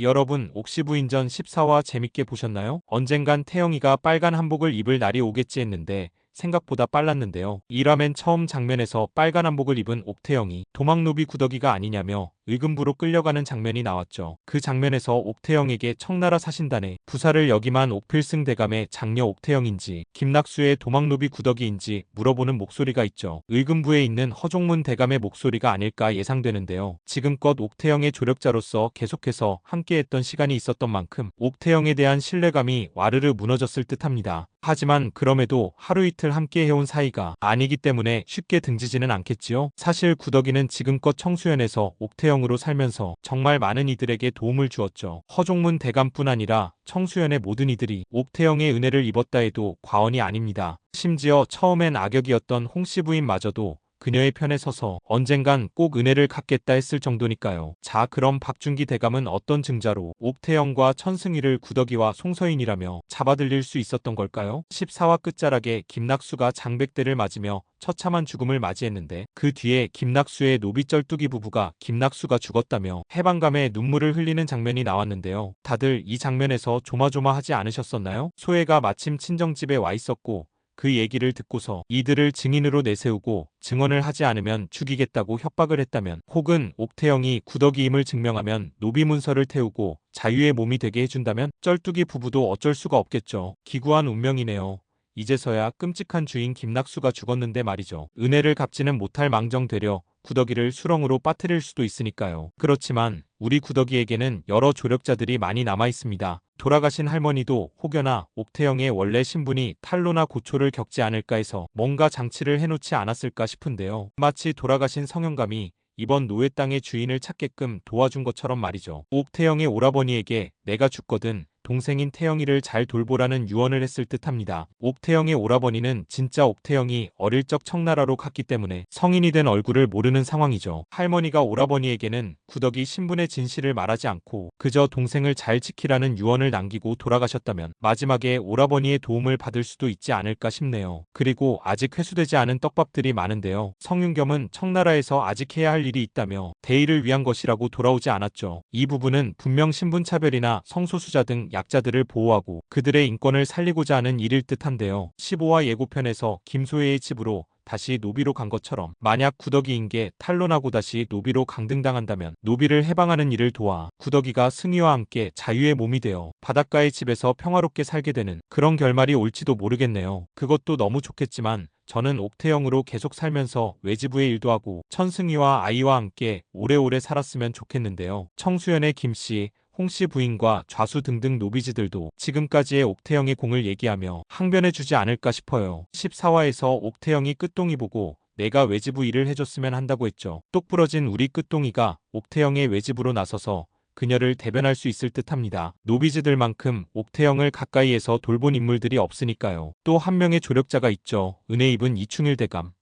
여러분, 옥시 부인전 14화 재밌게 보셨나요? 언젠간 태영이가 빨간 한복을 입을 날이 오겠지 했는데 생각보다 빨랐는데요. 1화맨 처음 장면에서 빨간 한복을 입은 옥태영이 도망노비 구더기가 아니냐며 의금부로 끌려가는 장면이 나왔죠. 그 장면에서 옥태영에게 청나라 사신단의 부사를 역임한 옥필승 대감의 장녀 옥태영인지 김낙수의 도망노비 구더기인지 물어보는 목소리가 있죠. 의금부에 있는 허종문 대감의 목소리가 아닐까 예상되는데요. 지금껏 옥태영의 조력자로서 계속해서 함께했던 시간이 있었던 만큼 옥태영에 대한 신뢰감이 와르르 무너졌을 듯합니다. 하지만 그럼에도 하루 이틀 함께 해온 사이가 아니기 때문에 쉽게 등지지는 않겠지요. 사실 구더기는 지금껏 청수연에서 옥태영으로 살면서 정말 많은 이들에게 도움을 주었죠. 허종문 대감뿐 아니라 청수연의 모든 이들이 옥태영의 은혜를 입었다 해도 과언이 아닙니다. 심지어 처음엔 악역이었던 홍씨 부인마저도 그녀의 편에 서서 언젠간 꼭 은혜를 갚겠다 했을 정도니까요. 자, 그럼 박준기 대감은 어떤 증자로 옥태영과 천승희를 구더기와 송서인이라며 잡아들일 수 있었던 걸까요? 14화 끝자락에 김낙수가 장백대를 맞으며 처참한 죽음을 맞이했는데 그 뒤에 김낙수의 노비쩔뚜기 부부가 김낙수가 죽었다며 해방감에 눈물을 흘리는 장면이 나왔는데요. 다들 이 장면에서 조마조마하지 않으셨었나요? 소혜가 마침 친정집에 와 있었고 그 얘기를 듣고서 이들을 증인으로 내세우고 증언을 하지 않으면 죽이겠다고 협박을 했다면, 혹은 옥태영이 구더기임을 증명하면 노비 문서를 태우고 자유의 몸이 되게 해준다면 쩔뚜기 부부도 어쩔 수가 없겠죠. 기구한 운명이네요. 이제서야 끔찍한 주인 김낙수가 죽었는데 말이죠. 은혜를 갚지는 못할 망정 되려 구더기를 수렁으로 빠뜨릴 수도 있으니까요. 그렇지만 우리 구더기에게는 여러 조력자들이 많이 남아 있습니다. 돌아가신 할머니도 혹여나 옥태영의 원래 신분이 탈로나 고초를 겪지 않을까 해서 뭔가 장치를 해놓지 않았을까 싶은데요. 마치 돌아가신 성형감이 이번 노예 땅의 주인을 찾게끔 도와준 것처럼 말이죠. 옥태영의 오라버니에게 내가 죽거든 동생인 태영이를 잘 돌보라는 유언을 했을 듯합니다. 옥태영의 오라버니는 진짜 옥태영이 어릴 적 청나라로 갔기 때문에 성인이 된 얼굴을 모르는 상황이죠. 할머니가 오라버니에게는 구더기 신분의 진실을 말하지 않고 그저 동생을 잘 지키라는 유언을 남기고 돌아가셨다면 마지막에 오라버니의 도움을 받을 수도 있지 않을까 싶네요. 그리고 아직 회수되지 않은 떡밥들이 많은데요. 성윤겸은 청나라에서 아직 해야 할 일이 있다며 대의를 위한 것이라고 돌아오지 않았죠. 이 부분은 분명 신분차별이나 성소수자 등 약자들을 보호하고 그들의 인권을 살리고자 하는 일일 듯한데요. 15화 예고편에서 김소혜의 집으로 다시 노비로 간 것처럼 만약 구더기인 게 탄론하고 다시 노비로 강등당한다면 노비를 해방하는 일을 도와 구더기가 승희와 함께 자유의 몸이 되어 바닷가의 집에서 평화롭게 살게 되는 그런 결말이 올지도 모르겠네요. 그것도 너무 좋겠지만 저는 옥태영으로 계속 살면서 외지부의 일도 하고 천승희와 아이와 함께 오래오래 살았으면 좋겠는데요. 청수연의 김씨, 홍씨 부인과 좌수 등등 노비지들도 지금까지의 옥태영의 공을 얘기하며 항변해주지 않을까 싶어요. 14화에서 옥태영이 끝동이 보고 내가 외지부 일을 해줬으면 한다고 했죠. 똑부러진 우리 끝동이가 옥태영의 외지부로 나서서 그녀를 대변할 수 있을 듯합니다. 노비즈들만큼 옥태영을 가까이에서 돌본 인물들이 없으니까요. 또 한 명의 조력자가 있죠. 은혜 입은 이충일 대감.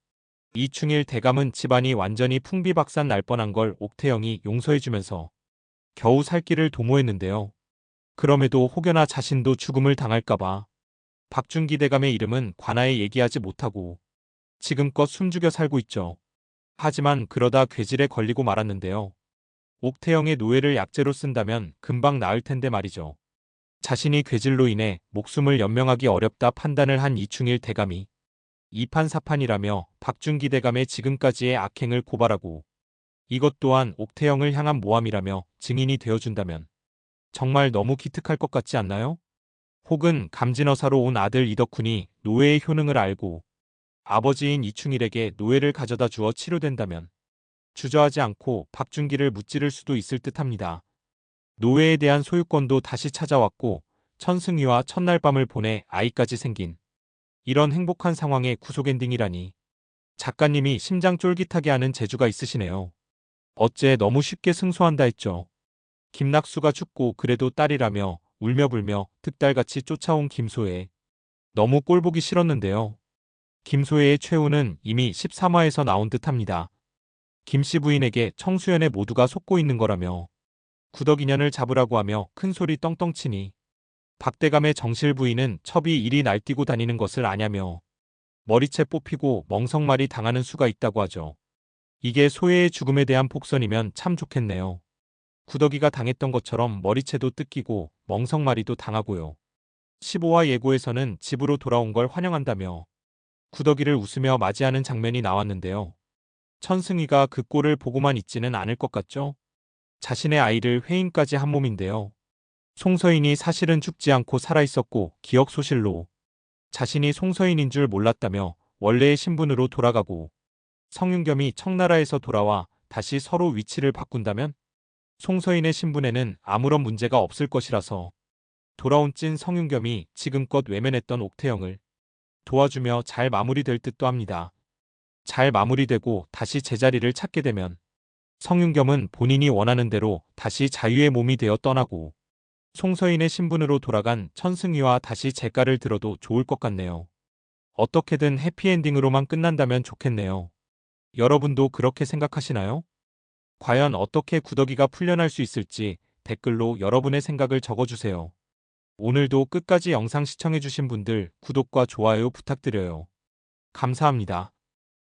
이충일 대감은 집안이 완전히 풍비박산 날 뻔한 걸 옥태영이 용서해주면서 겨우 살 길을 도모했는데요. 그럼에도 혹여나 자신도 죽음을 당할까봐 박준기 대감의 이름은 관아에 얘기하지 못하고 지금껏 숨죽여 살고 있죠. 하지만 그러다 괴질에 걸리고 말았는데요. 옥태영의 노예를 약재로 쓴다면 금방 나을 텐데 말이죠. 자신이 괴질로 인해 목숨을 연명하기 어렵다 판단을 한 이충일 대감이 이판사판이라며 박준기 대감의 지금까지의 악행을 고발하고 이것 또한 옥태영을 향한 모함이라며 증인이 되어준다면 정말 너무 기특할 것 같지 않나요? 혹은 감진어사로 온 아들 이덕훈이 노예의 효능을 알고 아버지인 이충일에게 노예를 가져다 주어 치료된다면 주저하지 않고 박준기를 무찌를 수도 있을 듯합니다. 노예에 대한 소유권도 다시 찾아왔고 천승희와 첫날 밤을 보내 아이까지 생긴 이런 행복한 상황의 구속 엔딩이라니 작가님이 심장 쫄깃하게 하는 재주가 있으시네요. 어째 너무 쉽게 승소한다 했죠. 김낙수가 죽고 그래도 딸이라며 울며불며 득달같이 쫓아온 김소혜. 너무 꼴보기 싫었는데요. 김소혜의 최후는 이미 13화에서 나온 듯합니다. 김씨 부인에게 청수연의 모두가 속고 있는 거라며 구더기년을 잡으라고 하며 큰소리 떵떵 치니 박대감의 정실 부인은 첩이 이리 날뛰고 다니는 것을 아냐며 머리채 뽑히고 멍석말이 당하는 수가 있다고 하죠. 이게 소혜의 죽음에 대한 폭선이면 참 좋겠네요. 구더기가 당했던 것처럼 머리채도 뜯기고 멍석마리도 당하고요. 15화 예고에서는 집으로 돌아온 걸 환영한다며 구더기를 웃으며 맞이하는 장면이 나왔는데요. 천승희가 그 꼴을 보고만 있지는 않을 것 같죠? 자신의 아이를 회인까지 한 몸인데요. 송서인이 사실은 죽지 않고 살아있었고 기억소실로 자신이 송서인인 줄 몰랐다며 원래의 신분으로 돌아가고 성윤겸이 청나라에서 돌아와 다시 서로 위치를 바꾼다면 송서인의 신분에는 아무런 문제가 없을 것이라서 돌아온 찐 성윤겸이 지금껏 외면했던 옥태영을 도와주며 잘 마무리될 듯도 합니다. 잘 마무리되고 다시 제자리를 찾게 되면 성윤겸은 본인이 원하는 대로 다시 자유의 몸이 되어 떠나고 송서인의 신분으로 돌아간 천승희와 다시 제가를 들어도 좋을 것 같네요. 어떻게든 해피엔딩으로만 끝난다면 좋겠네요. 여러분도 그렇게 생각하시나요? 과연 어떻게 구더기가 풀려날 수 있을지 댓글로 여러분의 생각을 적어주세요. 오늘도 끝까지 영상 시청해주신 분들 구독과 좋아요 부탁드려요. 감사합니다.